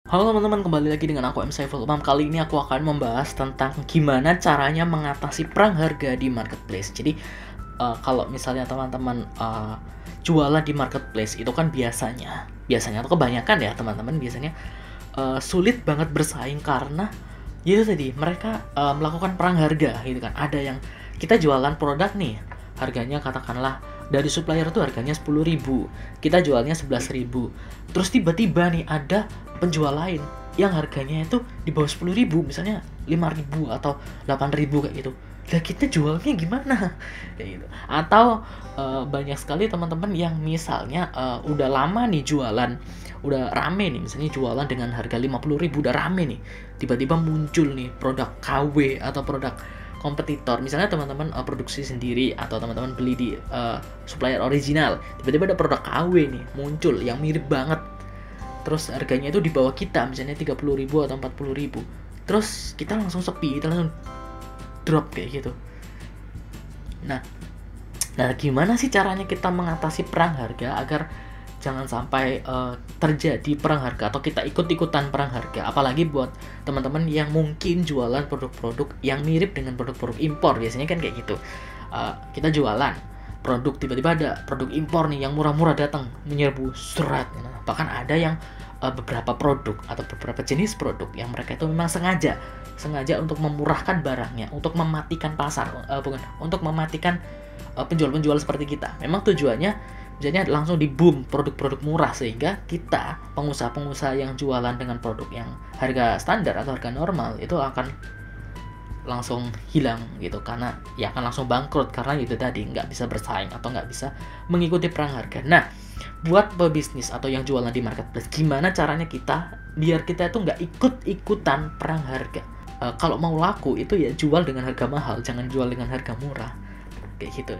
Halo teman-teman, kembali lagi dengan aku M. Saiful Umam. Kali ini aku akan membahas tentang gimana caranya mengatasi perang harga di marketplace. Jadi kalau misalnya teman-teman jualan di marketplace itu kan biasanya atau kebanyakan ya teman-teman biasanya sulit banget bersaing karena itu tadi mereka melakukan perang harga gitu kan. Ada yang kita jualan produk nih, harganya katakanlah dari supplier tuh harganya 10.000, kita jualnya 11.000. Terus tiba-tiba nih ada penjual lain yang harganya itu di bawah 10.000, misalnya 5.000 atau 8.000 kayak gitu. Lah kita jualnya gimana? Kayak gitu. Atau banyak sekali teman-teman yang misalnya udah lama nih jualan, udah rame nih, misalnya jualan dengan harga 50.000 udah rame nih. Tiba-tiba muncul nih produk KW atau produk kompetitor, misalnya teman-teman produksi sendiri atau teman-teman beli di supplier original, tiba-tiba ada produk KW nih muncul yang mirip banget, terus harganya itu di bawah kita, misalnya 30.000 atau 40.000, terus kita langsung sepi, kita langsung drop kayak gitu. Nah, gimana sih caranya kita mengatasi perang harga agar jangan sampai terjadi perang harga atau kita ikut-ikutan perang harga, apalagi buat teman-teman yang mungkin jualan produk-produk yang mirip dengan produk-produk impor. Biasanya kan kayak gitu, kita jualan produk, tiba-tiba ada produk impor nih yang murah-murah datang menyerbu serat. Bahkan ada yang beberapa produk atau beberapa jenis produk yang mereka itu memang sengaja untuk memurahkan barangnya, untuk mematikan pasar, untuk mematikan penjual-penjual seperti kita. Memang tujuannya misalnya langsung di boom produk-produk murah, sehingga kita pengusaha-pengusaha yang jualan dengan produk yang harga standar atau harga normal itu akan langsung hilang gitu, karena ya akan langsung bangkrut karena itu tadi nggak bisa bersaing atau nggak bisa mengikuti perang harga. Nah, buat pebisnis atau yang jualan di marketplace, gimana caranya kita biar kita itu nggak ikut-ikutan perang harga? Kalau mau laku itu ya jual dengan harga mahal, jangan jual dengan harga murah kayak gitu.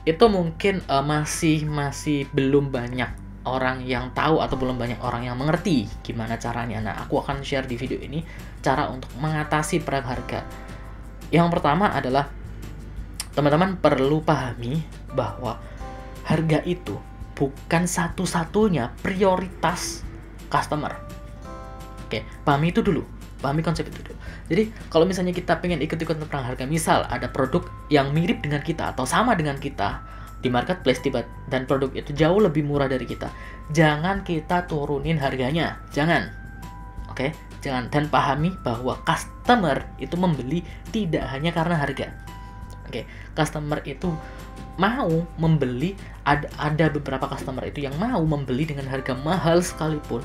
Itu mungkin masih belum banyak orang yang tahu atau belum banyak orang yang mengerti gimana caranya. Nah, aku akan share di video ini cara untuk mengatasi perang harga. Yang pertama adalah teman-teman perlu pahami bahwa harga itu bukan satu-satunya prioritas customer. Oke, pahami itu dulu. Pahami konsep itu dulu. Jadi kalau misalnya kita pengen ikut-ikutan perang harga, misal ada produk yang mirip dengan kita atau sama dengan kita di marketplace dan produk itu jauh lebih murah dari kita, jangan kita turunin harganya, jangan. Oke, jangan. Dan pahami bahwa customer itu membeli tidak hanya karena harga. Oke, customer itu mau membeli, ada beberapa customer itu yang mau membeli dengan harga mahal sekalipun,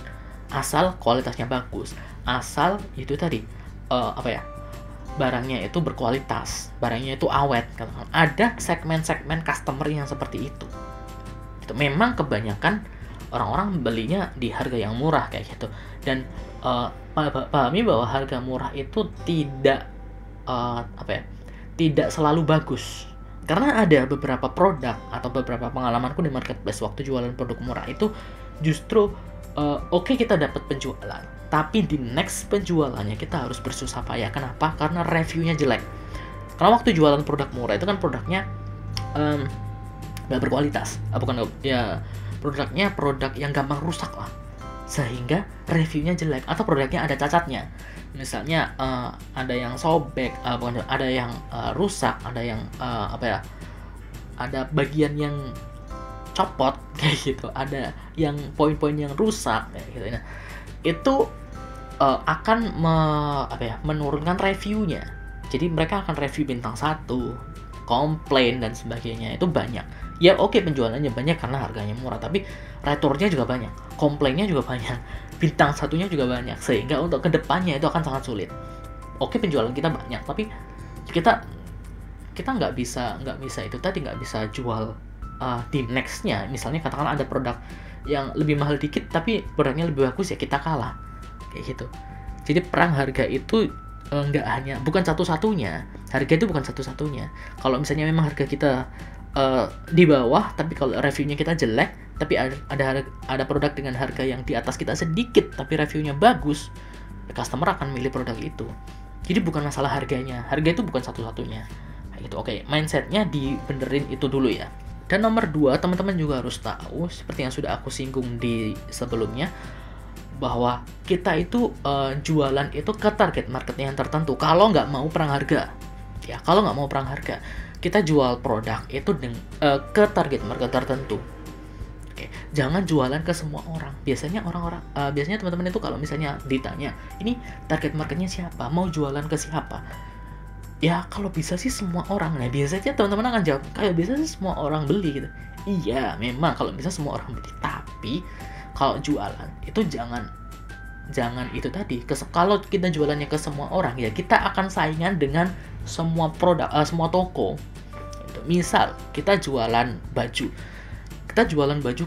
asal kualitasnya bagus, asal itu tadi barangnya itu berkualitas, barangnya itu awet. Ada segmen-segmen customer yang seperti itu. Memang kebanyakan orang-orang belinya di harga yang murah kayak gitu. Dan pahami bahwa harga murah itu tidak tidak selalu bagus. Karena ada beberapa produk atau beberapa pengalamanku di marketplace waktu jualan produk murah itu justru oke, kita dapat penjualan, tapi di next penjualannya kita harus bersusah payah. Kenapa? Karena reviewnya jelek. Karena waktu jualan produk murah itu kan produknya nggak berkualitas, produknya produk yang gampang rusak lah, sehingga reviewnya jelek atau produknya ada cacatnya. Misalnya ada yang sobek, ada yang rusak, ada yang ada bagian yang copot kayak gitu, ada yang poin-poin yang rusak kayak gitu. Nah, itu akan menurunkan reviewnya. Jadi mereka akan review bintang 1, komplain dan sebagainya itu banyak. Ya oke, penjualannya banyak karena harganya murah, tapi returnya juga banyak, komplainnya juga banyak, bintang 1-nya juga banyak, sehingga untuk kedepannya itu akan sangat sulit. Oke, penjualan kita banyak, tapi kita nggak bisa itu tadi, nggak bisa jual di nextnya. Misalnya katakan ada produk yang lebih mahal dikit tapi produknya lebih bagus, ya kita kalah kayak gitu. Jadi perang harga itu bukan satu-satunya. Harga itu bukan satu-satunya. Kalau misalnya memang harga kita di bawah, tapi kalau reviewnya kita jelek, tapi ada produk dengan harga yang di atas kita sedikit tapi reviewnya bagus, customer akan milih produk itu. Jadi bukan masalah harganya, harga itu bukan satu-satunya gitu. Oke, mindsetnya dibenerin itu dulu ya. Dan nomor 2, teman-teman juga harus tahu, seperti yang sudah aku singgung di sebelumnya, bahwa kita itu jualan itu ke target market yang tertentu. Kalau nggak mau perang harga, ya kalau nggak mau perang harga, kita jual produk itu ke target market tertentu. Oke, jangan jualan ke semua orang. Biasanya biasanya teman-teman itu kalau misalnya ditanya, ini target marketnya siapa, mau jualan ke siapa? Ya kalau bisa sih semua orang. Nah biasanya teman-teman akan jawab, kayak bisa sih semua orang beli gitu. Iya, memang kalau bisa semua orang beli. Tapi kalau jualan itu jangan itu tadi. Kalau kita jualannya ke semua orang, ya kita akan saingan dengan semua produk, semua toko. Misal kita jualan baju,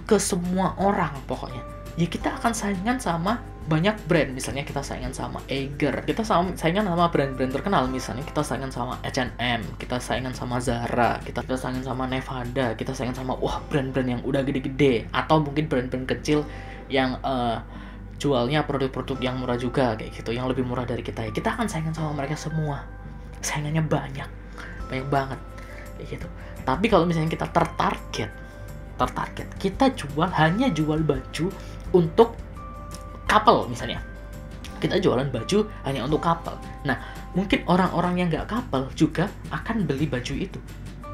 ke semua orang pokoknya. Ya kita akan saingan sama banyak brand. Misalnya kita saingan sama Eiger, kita saingan sama brand-brand terkenal. Misalnya kita saingan sama H&M, kita saingan sama Zara, kita saingan sama Nevada, kita saingan sama brand-brand yang udah gede-gede, atau mungkin brand-brand kecil yang jualnya produk-produk yang murah juga kayak gitu, yang lebih murah dari kita. Ya kita akan saingan sama mereka semua. Saingannya banyak banget kayak gitu. Tapi kalau misalnya kita tertarget, kita hanya jual baju untuk couple misalnya. Kita jualan baju hanya untuk couple. Nah, mungkin orang-orang yang nggak couple juga akan beli baju itu.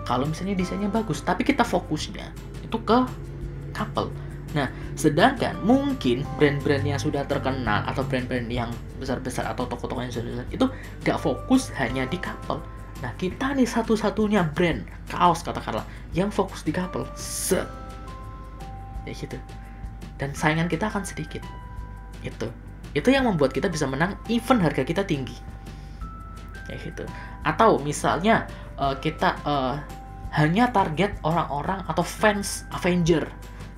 Kalau misalnya desainnya bagus, tapi kita fokusnya itu ke couple. Nah, sedangkan mungkin brand-brand yang sudah terkenal atau brand-brand yang besar-besar atau toko-toko yang besar itu nggak fokus hanya di couple. Nah, kita nih satu-satunya brand kaos katakanlah yang fokus di couple. Ya gitu. Dan saingan kita akan sedikit. Itu yang membuat kita bisa menang even harga kita tinggi. Ya gitu. Atau misalnya kita hanya target orang-orang atau fans Avenger.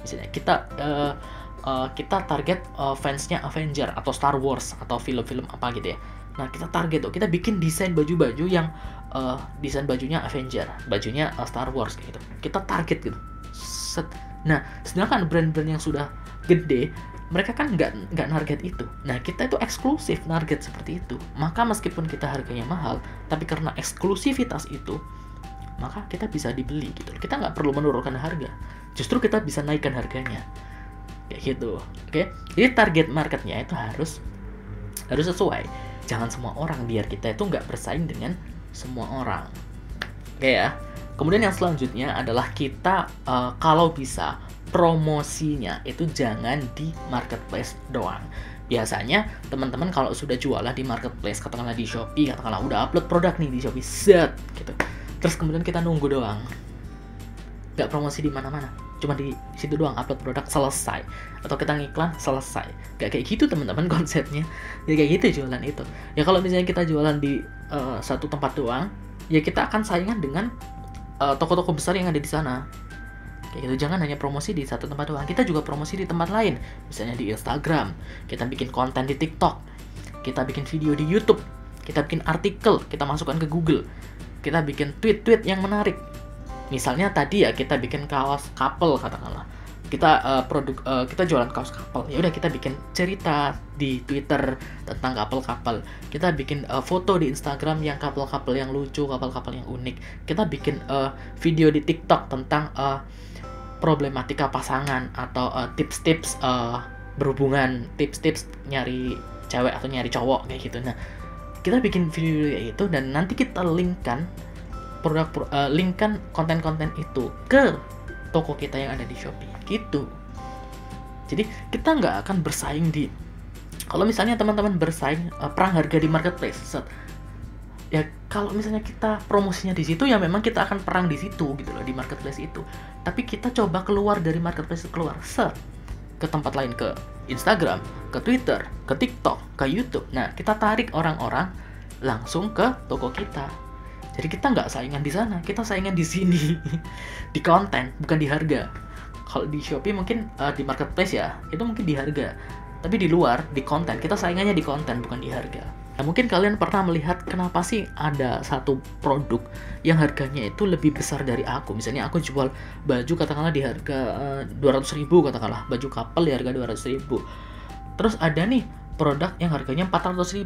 Misalnya kita target fansnya Avenger atau Star Wars atau film-film apa gitu ya. Nah, kita target kita bikin desain baju-baju yang desain bajunya Avenger, bajunya Star Wars gitu. Kita target gitu. Nah, sedangkan brand-brand yang sudah gede, mereka kan nggak target itu. Nah, kita itu eksklusif target seperti itu. Maka meskipun kita harganya mahal, tapi karena eksklusivitas itu, maka kita bisa dibeli gitu. Kita nggak perlu menurunkan harga. Justru kita bisa naikkan harganya. Kayak gitu. Oke? Jadi target marketnya itu harus sesuai. Jangan semua orang, biar kita itu nggak bersaing dengan semua orang. Oke ya. Kemudian yang selanjutnya adalah kita kalau bisa promosinya itu jangan di marketplace doang. Biasanya teman-teman kalau sudah jualan di marketplace, katakanlah di Shopee, katakanlah udah upload produk nih di Shopee, set gitu. Terus kemudian kita nunggu doang. Nggak promosi di mana-mana. Cuma di situ doang upload produk, selesai. Atau kita ngiklan, selesai. Nggak kayak gitu teman-teman konsepnya. Ya kayak gitu jualan itu. Ya kalau misalnya kita jualan di satu tempat doang, ya kita akan saingan dengan toko-toko besar yang ada di sana. Kayak gitu. Jangan hanya promosi di satu tempat doang. Kita juga promosi di tempat lain. Misalnya di Instagram, kita bikin konten di TikTok, kita bikin video di YouTube, kita bikin artikel, kita masukkan ke Google, kita bikin tweet-tweet yang menarik. Misalnya tadi ya kita bikin kaos couple katakanlah. Kita jualan kaos couple. Ya udah kita bikin cerita di Twitter tentang couple-couple. Kita bikin foto di Instagram yang couple-couple yang lucu, couple-couple yang unik. Kita bikin video di TikTok tentang problematika pasangan atau tips-tips berhubungan, tips-tips nyari cewek atau nyari cowok kayak gitu. Nah, kita bikin video kayak gitu dan nanti kita linkkan konten-konten itu ke toko kita yang ada di Shopee gitu. Jadi kita nggak akan bersaing kalau misalnya teman-teman bersaing perang harga di marketplace, ya kalau misalnya kita promosinya di situ ya memang kita akan perang di situ gitu loh, di marketplace itu. Tapi kita coba keluar dari marketplace, ke tempat lain, ke Instagram, ke Twitter, ke TikTok, ke YouTube. Nah, kita tarik orang-orang langsung ke toko kita. Jadi kita nggak saingan di sana, kita saingan di sini, di konten, bukan di harga. Kalau di Shopee mungkin di marketplace ya, itu mungkin di harga. Tapi di luar, di konten, kita saingannya di konten, bukan di harga. Nah, mungkin kalian pernah melihat kenapa sih ada satu produk yang harganya itu lebih besar dari aku. Misalnya aku jual baju katakanlah di harga 200.000 katakanlah, baju couple di harga 200.000. Terus ada nih produk yang harganya 400.000.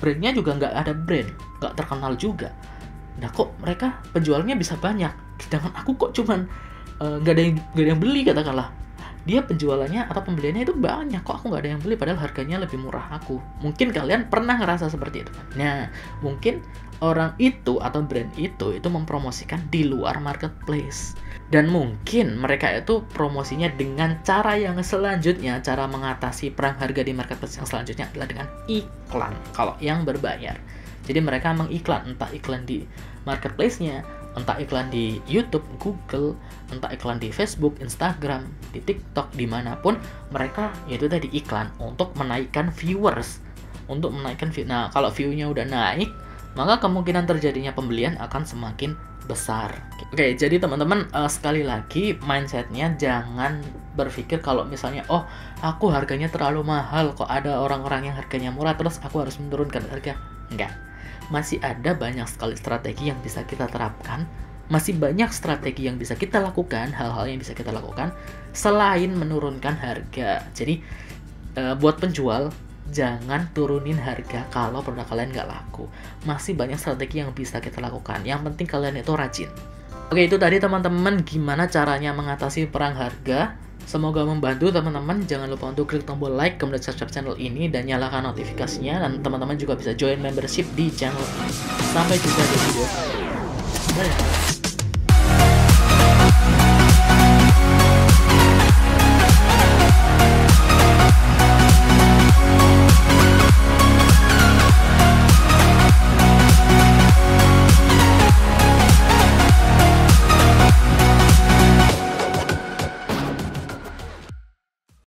Brandnya juga nggak ada brand, nggak terkenal juga. Nah kok mereka penjualnya bisa banyak, sedangkan aku kok cuman nggak ada yang beli katakanlah. dia penjualannya atau pembeliannya itu banyak, kok aku nggak ada yang beli padahal harganya lebih murah aku. Mungkin kalian pernah ngerasa seperti itu. Nah, mungkin orang itu atau brand itu mempromosikan di luar marketplace. Dan mungkin mereka itu promosinya dengan cara yang selanjutnya, cara mengatasi perang harga di marketplace yang selanjutnya adalah dengan iklan, kalau yang berbayar. Jadi mereka mengiklan, entah iklan di marketplace-nya, entah iklan di YouTube, Google, entah iklan di Facebook, Instagram, di TikTok, dimanapun mereka yaitu tadi iklan untuk menaikkan viewers, untuk menaikkan view. Nah, kalau view-nya udah naik, maka kemungkinan terjadinya pembelian akan semakin besar. Oke, jadi teman-teman, sekali lagi mindsetnya jangan berpikir kalau misalnya, oh aku harganya terlalu mahal, kok ada orang-orang yang harganya murah terus aku harus menurunkan harga. Enggak, masih ada banyak sekali strategi yang bisa kita terapkan, masih banyak strategi yang bisa kita lakukan, hal-hal yang bisa kita lakukan selain menurunkan harga. Jadi buat penjual, jangan turunin harga kalau produk kalian nggak laku. Masih banyak strategi yang bisa kita lakukan. Yang penting kalian itu rajin. Oke, itu tadi teman-teman gimana caranya mengatasi perang harga. Semoga membantu teman-teman. Jangan lupa untuk klik tombol like, kemudian subscribe channel ini, dan nyalakan notifikasinya. Dan teman-teman juga bisa join membership di channel ini. Sampai jumpa di video selanjutnya. Bye.